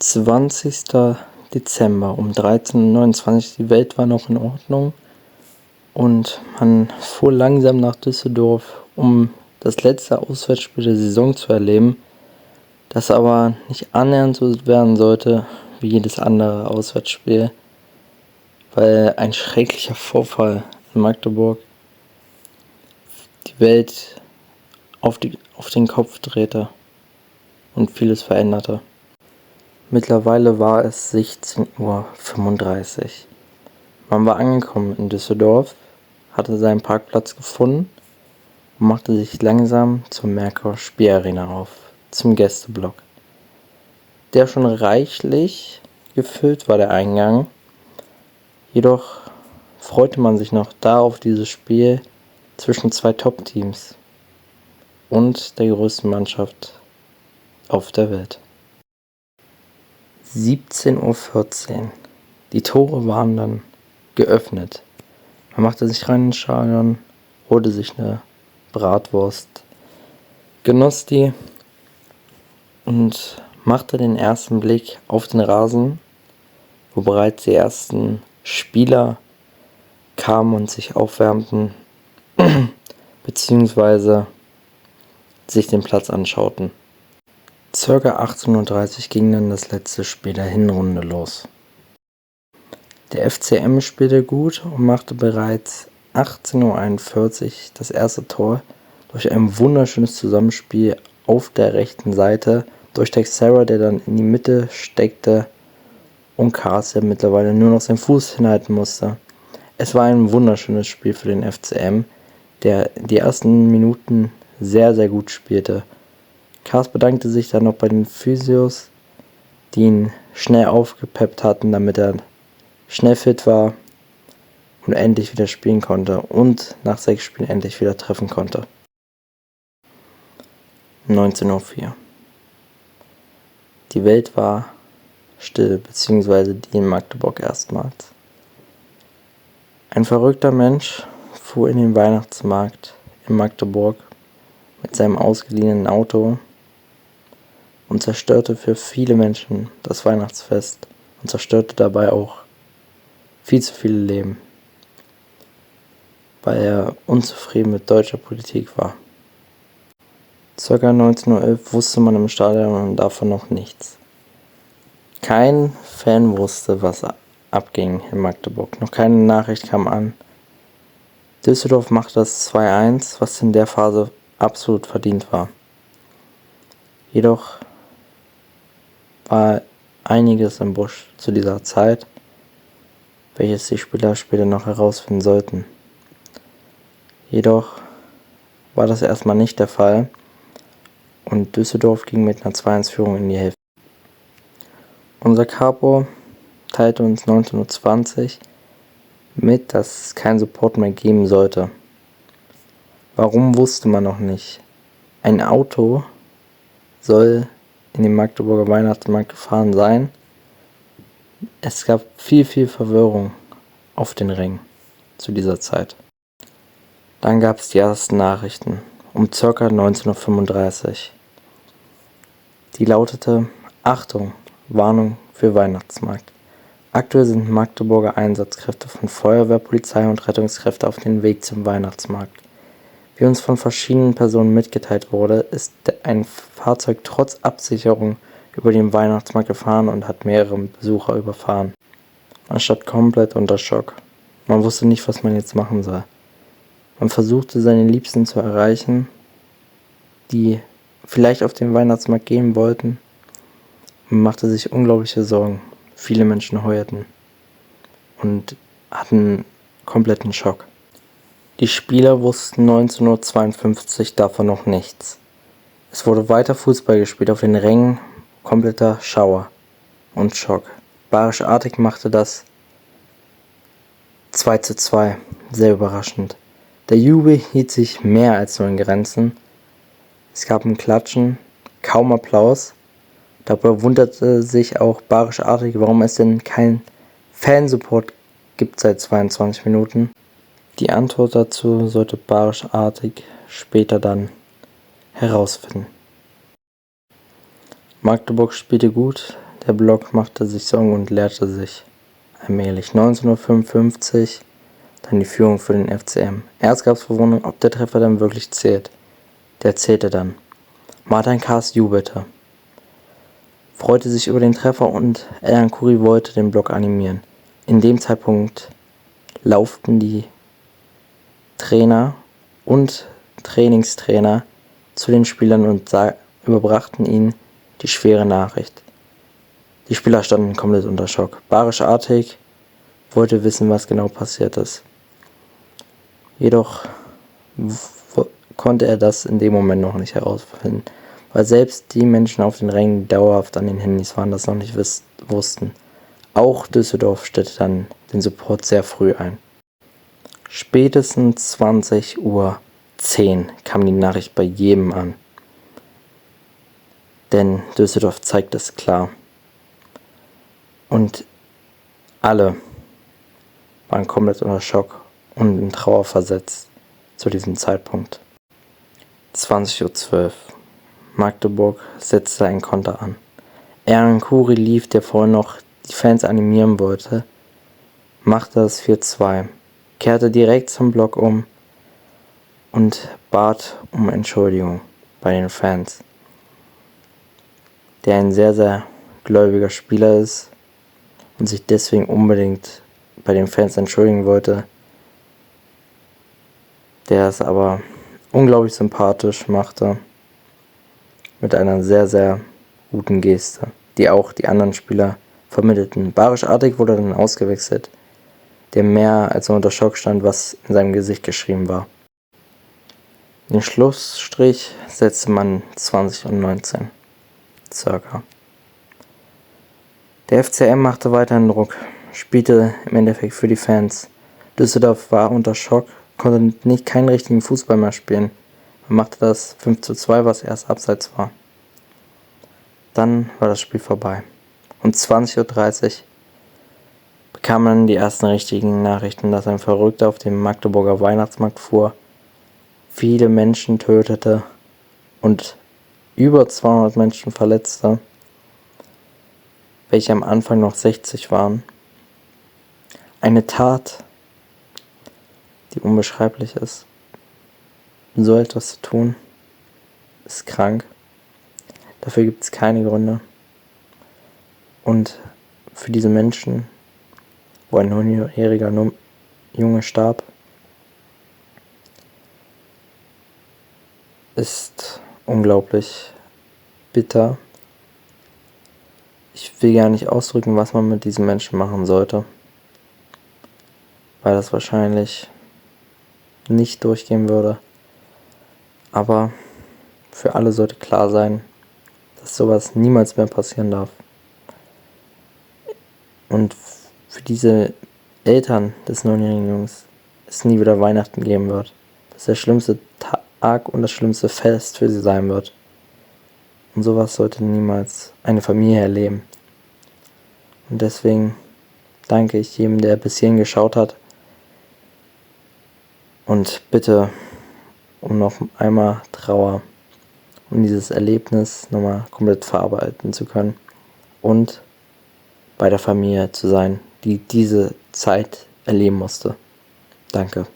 20. Dezember um 13:29 Uhr. Die Welt war noch in Ordnung und man fuhr langsam nach Düsseldorf, um das letzte Auswärtsspiel der Saison zu erleben, das aber nicht annähernd so werden sollte wie jedes andere Auswärtsspiel, weil ein schrecklicher Vorfall in Magdeburg die Welt auf den Kopf drehte und vieles veränderte. Mittlerweile war es 16:35 Uhr. Man war angekommen in Düsseldorf, hatte seinen Parkplatz gefunden und machte sich langsam zur Merkur Spielarena auf, zum Gästeblock. Der schon reichlich gefüllt war, der Eingang. Jedoch freute man sich noch da auf dieses Spiel zwischen zwei Top-Teams und der größten Mannschaft auf der Welt. 17:14 Uhr. Die Tore waren dann geöffnet. Man machte sich rein ins Stadion, holte sich eine Bratwurst, genoss die und machte den ersten Blick auf den Rasen, wo bereits die ersten Spieler kamen und sich aufwärmten, beziehungsweise sich den Platz anschauten. Circa 18:30 Uhr ging dann das letzte Spiel der Hinrunde los. Der FCM spielte gut und machte bereits 18:41 Uhr das erste Tor durch ein wunderschönes Zusammenspiel auf der rechten Seite durch Texera, der dann in die Mitte steckte und Kaas, der mittlerweile nur noch seinen Fuß hinhalten musste. Es war ein wunderschönes Spiel für den FCM, der die ersten Minuten sehr, sehr gut spielte. Kaas bedankte sich dann noch bei den Physios, die ihn schnell aufgepeppt hatten, damit er schnell fit war und endlich wieder spielen konnte und nach 6 Spielen endlich wieder treffen konnte. 19:04 Uhr. Die Welt war still, beziehungsweise die in Magdeburg erstmals. Ein verrückter Mensch fuhr in den Weihnachtsmarkt in Magdeburg mit seinem ausgeliehenen Auto und zerstörte für viele Menschen das Weihnachtsfest und zerstörte dabei auch viel zu viele Leben, weil er unzufrieden mit deutscher Politik war. Circa 19:11 Uhr wusste man im Stadion davon noch nichts. Kein Fan wusste, was abging in Magdeburg. Noch keine Nachricht kam an. Düsseldorf machte das 2:1, was in der Phase absolut verdient war. Jedoch war einiges im Busch zu dieser Zeit, welches die Spieler später noch herausfinden sollten. Jedoch war das erstmal nicht der Fall und Düsseldorf ging mit einer 2:1-Führung in die Hälfte. Unser Capo teilte uns 19:20 Uhr mit, dass es keinen Support mehr geben sollte. Warum, wusste man noch nicht. Ein Auto soll in den Magdeburger Weihnachtsmarkt gefahren sein. Es gab viel Verwirrung auf den Rängen zu dieser Zeit. Dann gab es die ersten Nachrichten um ca. 19:35 Uhr. Die lautete: Achtung, Warnung für Weihnachtsmarkt. Aktuell sind Magdeburger Einsatzkräfte von Feuerwehr, Polizei und Rettungskräfte auf dem Weg zum Weihnachtsmarkt. Wie uns von verschiedenen Personen mitgeteilt wurde, ist ein Fahrzeug trotz Absicherung über den Weihnachtsmarkt gefahren und hat mehrere Besucher überfahren. Man stand komplett unter Schock. Man wusste nicht, was man jetzt machen soll. Man versuchte, seine Liebsten zu erreichen, die vielleicht auf den Weihnachtsmarkt gehen wollten. Man machte sich unglaubliche Sorgen. Viele Menschen heuerten und hatten kompletten Schock. Die Spieler wussten 19:52 Uhr davon noch nichts. Es wurde weiter Fußball gespielt, auf den Rängen kompletter Schauer und Schock. Barisch Artig machte das 2:2, sehr überraschend. Der Jubel hielt sich mehr als nur in Grenzen. Es gab ein Klatschen, kaum Applaus. Dabei wunderte sich auch Barisch Artig, warum es denn keinen Fansupport gibt seit 22 Minuten. Die Antwort dazu sollte Barisch Artig später dann herausfinden. Magdeburg spielte gut, Der Block machte sich Sorgen und leerte sich allmählich. 19:55 dann die Führung für den FCM. Erst gab es Verwunderung, ob der Treffer dann wirklich zählt. Der zählte dann. Martin Kaas jubelte, freute sich über den Treffer und El Ancuri wollte den Block animieren. In dem Zeitpunkt lauften die Trainer und Trainingstrainer zu den Spielern und überbrachten ihnen die schwere Nachricht. Die Spieler standen komplett unter Schock. Barisch Artig wollte wissen, was genau passiert ist. Jedoch konnte er das in dem Moment noch nicht herausfinden, weil selbst die Menschen auf den Rängen, die dauerhaft an den Handys waren, das noch nicht wussten. Auch Düsseldorf stellte dann den Support sehr früh ein. Spätestens 20:10 kam die Nachricht bei jedem an. Denn Düsseldorf zeigt es klar. Und alle waren komplett unter Schock und in Trauer versetzt zu diesem Zeitpunkt. 20:12 Magdeburg setzte einen Konter an. El Ancuri lief, der vorher noch die Fans animieren wollte, machte das 4:2, kehrte direkt zum Block um und bat um Entschuldigung bei den Fans. Der ein sehr, sehr gläubiger Spieler ist und sich deswegen unbedingt bei den Fans entschuldigen wollte, der es aber unglaublich sympathisch machte, mit einer sehr, sehr guten Geste, die auch die anderen Spieler vermittelten. Barisch Artig wurde dann ausgewechselt, der mehr als unter Schock stand, was in seinem Gesicht geschrieben war. Den Schlussstrich setzte man 20:19 circa. Der FCM machte weiterhin Druck, spielte im Endeffekt für die Fans. Düsseldorf war unter Schock, konnte keinen richtigen Fußball mehr spielen. Man machte das 5:2, was erst abseits war. Dann war das Spiel vorbei. Um 20:30 bekam man die ersten richtigen Nachrichten, dass ein Verrückter auf dem Magdeburger Weihnachtsmarkt fuhr, viele Menschen tötete und über 200 Menschen verletzte, welche am Anfang noch 60 waren. Eine Tat, die unbeschreiblich ist. So etwas zu tun, ist krank. Dafür gibt es keine Gründe. Und für diese Menschen, wo ein 9-jähriger Junge starb, ist unglaublich bitter. Ich will gar nicht ausdrücken, was man mit diesen Menschen machen sollte, weil das wahrscheinlich nicht durchgehen würde. Aber für alle sollte klar sein, dass sowas niemals mehr passieren darf. Und für diese Eltern des 9-jährigen Jungs es nie wieder Weihnachten geben wird. Dass der schlimmste Tag und das schlimmste Fest für sie sein wird. Und sowas sollte niemals eine Familie erleben. Und deswegen danke ich jedem, der bis hierhin geschaut hat. Und bitte um noch einmal Trauer, um dieses Erlebnis nochmal komplett verarbeiten zu können. Und bei der Familie zu sein, die diese Zeit erleben musste. Danke.